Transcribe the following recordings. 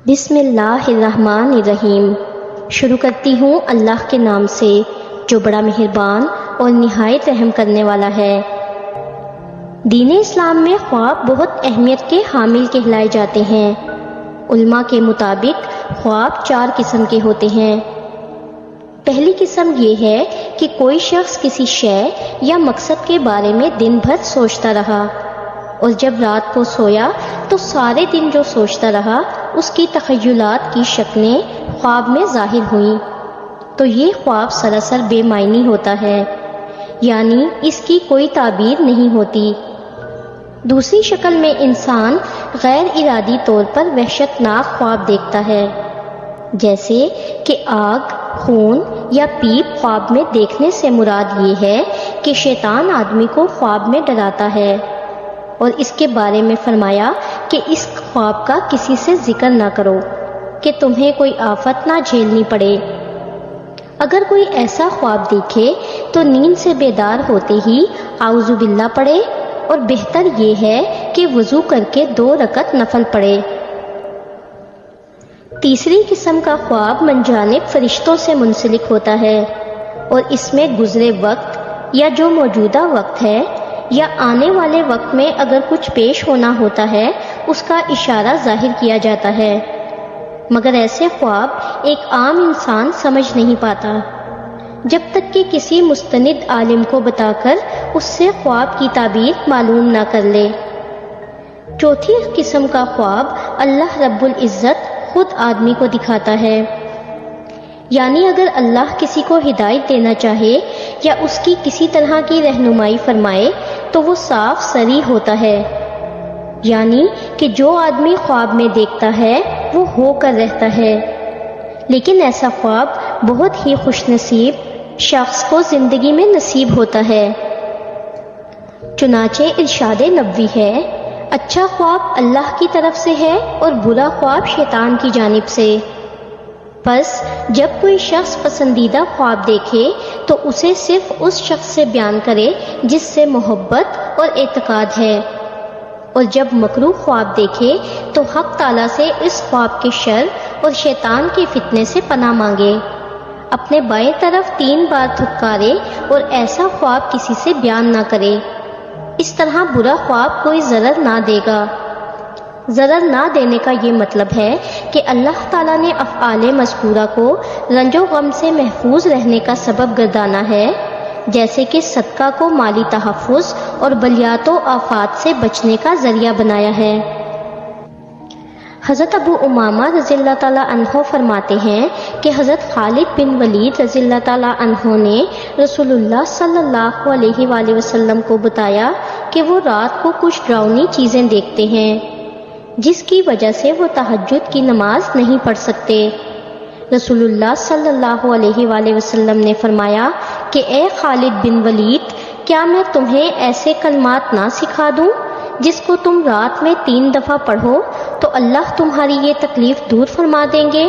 بسم اللہ الرحمن الرحیم۔ شروع کرتی ہوں اللہ کے نام سے جو بڑا مہربان اور نہایت رحم کرنے والا ہے۔ دین اسلام میں خواب بہت اہمیت کے حامل کہلائے جاتے ہیں۔ علماء کے مطابق خواب 4 قسم کے ہوتے ہیں۔ پہلی قسم یہ ہے کہ کوئی شخص کسی شے یا مقصد کے بارے میں دن بھر سوچتا رہا اور جب رات کو سویا تو سارے دن جو سوچتا رہا اس کی تخیلات کی شکلیں خواب میں ظاہر ہوئیں، تو یہ خواب سراسر بے معنی ہوتا ہے، یعنی اس کی کوئی تعبیر نہیں ہوتی۔ دوسری شکل میں انسان غیر ارادی طور پر وحشتناک خواب دیکھتا ہے، جیسے کہ آگ، خون یا پیپ خواب میں دیکھنے سے مراد یہ ہے کہ شیطان آدمی کو خواب میں ڈراتا ہے، اور اس کے بارے میں فرمایا کہ اس خواب کا کسی سے ذکر نہ کرو کہ تمہیں کوئی آفت نہ جھیلنی پڑے۔ اگر کوئی ایسا خواب دیکھے تو نیند سے بیدار ہوتے ہی اعوذ باللہ پڑھے، اور بہتر یہ ہے کہ وضو کر کے 2 رکعت نفل پڑھے۔ تیسری قسم کا خواب منجانب فرشتوں سے منسلک ہوتا ہے، اور اس میں گزرے وقت یا جو موجودہ وقت ہے یا آنے والے وقت میں اگر کچھ پیش ہونا ہوتا ہے اس کا اشارہ ظاہر کیا جاتا ہے، مگر ایسے خواب ایک عام انسان سمجھ نہیں پاتا جب تک کہ کسی مستند عالم کو بتا کر اس سے خواب کی تعبیر معلوم نہ کر لے۔ چوتھی قسم کا خواب اللہ رب العزت خود آدمی کو دکھاتا ہے، یعنی اگر اللہ کسی کو ہدایت دینا چاہے یا اس کی کسی طرح کی رہنمائی فرمائے تو وہ صاف صریح ہوتا ہے، یعنی کہ جو آدمی خواب میں دیکھتا ہے وہ ہو کر رہتا ہے۔ لیکن ایسا خواب بہت ہی خوش نصیب شخص کو زندگی میں نصیب ہوتا ہے۔ چنانچہ ارشاد نبوی ہے، اچھا خواب اللہ کی طرف سے ہے اور برا خواب شیطان کی جانب سے۔ پس جب کوئی شخص پسندیدہ خواب دیکھے تو اسے صرف اس شخص سے بیان کرے جس سے محبت اور اعتقاد ہے، اور جب مکروہ خواب دیکھے تو حق تعالیٰ سے اس خواب کے شر اور شیطان کے فتنے سے پناہ مانگے، اپنے بائیں طرف 3 بار تھپکارے اور ایسا خواب کسی سے بیان نہ کرے۔ اس طرح برا خواب کوئی ضرر نہ دے گا۔ ضرر نہ دینے کا یہ مطلب ہے کہ اللہ تعالیٰ نے افعال مذکورہ کو رنج و غم سے محفوظ رہنے کا سبب گردانا ہے، جیسے کہ صدقہ کو مالی تحفظ اور بلیات و آفات سے بچنے کا ذریعہ بنایا ہے۔ حضرت ابو امامہ رضی اللہ تعالیٰ عنہ فرماتے ہیں کہ حضرت خالد بن ولید رضی اللہ تعالیٰ عنہ نے رسول اللہ صلی اللہ علیہ وآلہ وسلم کو بتایا کہ وہ رات کو کچھ ڈراؤنی چیزیں دیکھتے ہیں جس کی وجہ سے وہ تہجد کی نماز نہیں پڑھ سکتے۔ رسول اللہ صلی اللہ علیہ وآلہ وسلم نے فرمایا کہ اے خالد بن ولید، کیا میں تمہیں ایسے کلمات نہ سکھا دوں جس کو تم رات میں 3 دفعہ پڑھو تو اللہ تمہاری یہ تکلیف دور فرما دیں گے؟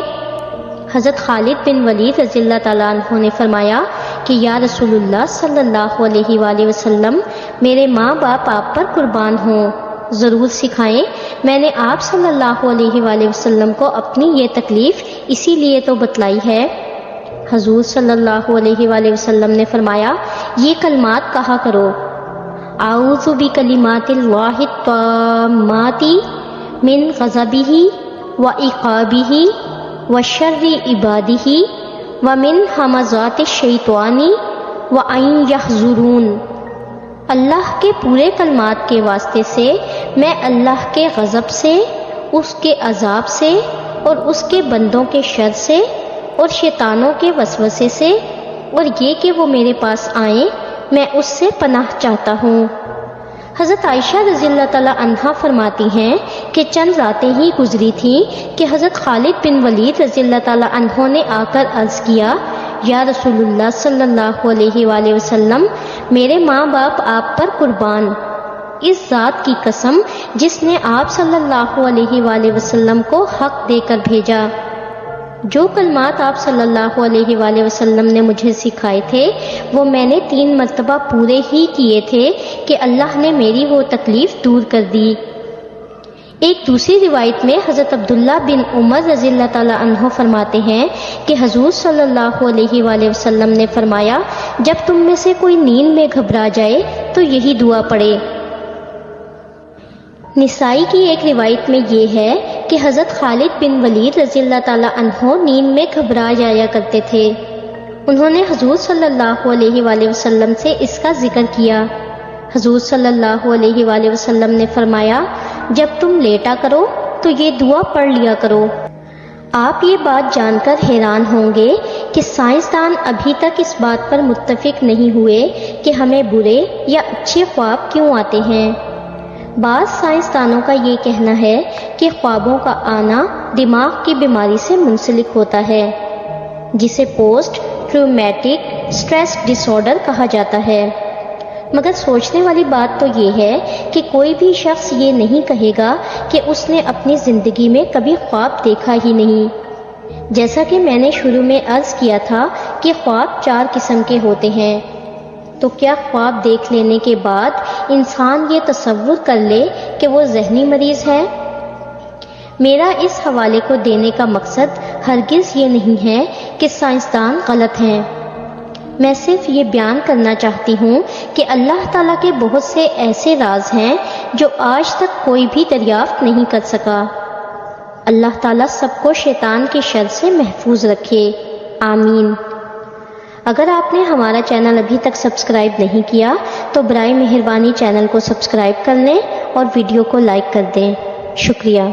حضرت خالد بن ولید رضی اللہ تعالیٰ عنہ نے فرمایا کہ یا رسول اللہ صلی اللہ علیہ وآلہ وسلم، میرے ماں باپ آپ پر قربان ہوں، ضرور سکھائیں۔ میں نے آپ صلی اللہ علیہ وآلہ وسلم کو اپنی یہ تکلیف اسی لیے تو بتلائی ہے۔ حضور صلی اللہ علیہ وآلہ وسلم نے فرمایا، یہ کلمات کہا کرو، اعوذ بکلمات اللہ التامات من غضبہ وعقابہ وشر عبادہ ومن ہمزات الشیطان وان یحضرون۔ اللہ کے پورے کلمات کے واسطے سے میں اللہ کے غضب سے، اس کے عذاب سے اور اس کے بندوں کے شر سے اور شیطانوں کے وسوسے سے، اور یہ کہ وہ میرے پاس آئیں، میں اس سے پناہ چاہتا ہوں۔ حضرت عائشہ رضی اللہ تعالیٰ عنہا فرماتی ہیں کہ چند راتیں ہی گزری تھیں کہ حضرت خالد بن ولید رضی اللہ تعالیٰ عنہ نے آ کر عرض کیا، یا رسول اللہ صلی اللہ علیہ وآلہ وسلم، میرے ماں باپ آپ پر قربان، اس ذات کی قسم جس نے آپ صلی اللہ علیہ وآلہ وسلم کو حق دے کر بھیجا، جو کلمات آپ صلی اللہ علیہ وآلہ وسلم نے مجھے سکھائے تھے وہ میں نے 3 مرتبہ پورے ہی کیے تھے کہ اللہ نے میری وہ تکلیف دور کر دی۔ ایک دوسری روایت میں حضرت عبداللہ بن عمر رضی اللہ تعالیٰ عنہ فرماتے ہیں کہ حضور صلی اللہ علیہ وآلہ وسلم نے فرمایا، جب تم میں سے کوئی نیند میں گھبرا جائے تو یہی دعا پڑھے۔ نسائی کی ایک روایت میں یہ ہے کہ حضرت خالد بن ولید رضی اللہ تعالیٰ عنہ نیند میں گھبرا جایا کرتے تھے۔ انہوں نے حضور صلی اللہ علیہ وآلہ وسلم سے اس کا ذکر کیا۔ حضور صلی اللہ علیہ وآلہ وسلم نے فرمایا، جب تم لیٹا کرو تو یہ دعا پڑھ لیا کرو۔ آپ یہ بات جان کر حیران ہوں گے کہ سائنسدان ابھی تک اس بات پر متفق نہیں ہوئے کہ ہمیں برے یا اچھے خواب کیوں آتے ہیں۔ بعض سائنسدانوں کا یہ کہنا ہے کہ خوابوں کا آنا دماغ کی بیماری سے منسلک ہوتا ہے، جسے پوسٹ ٹرومیٹک سٹریس ڈس آرڈر کہا جاتا ہے۔ مگر سوچنے والی بات تو یہ ہے کہ کوئی بھی شخص یہ نہیں کہے گا کہ اس نے اپنی زندگی میں کبھی خواب دیکھا ہی نہیں۔ جیسا کہ میں نے شروع میں عرض کیا تھا کہ خواب 4 قسم کے ہوتے ہیں، تو کیا خواب دیکھ لینے کے بعد انسان یہ تصور کر لے کہ وہ ذہنی مریض ہے؟ میرا اس حوالے کو دینے کا مقصد ہرگز یہ نہیں ہے کہ سائنسدان غلط ہیں۔ میں صرف یہ بیان کرنا چاہتی ہوں کہ اللہ تعالیٰ کے بہت سے ایسے راز ہیں جو آج تک کوئی بھی دریافت نہیں کر سکا۔ اللہ تعالیٰ سب کو شیطان کے شر سے محفوظ رکھے، آمین۔ اگر آپ نے ہمارا چینل ابھی تک سبسکرائب نہیں کیا تو برائے مہربانی چینل کو سبسکرائب کر لیں اور ویڈیو کو لائک کر دیں۔ شکریہ۔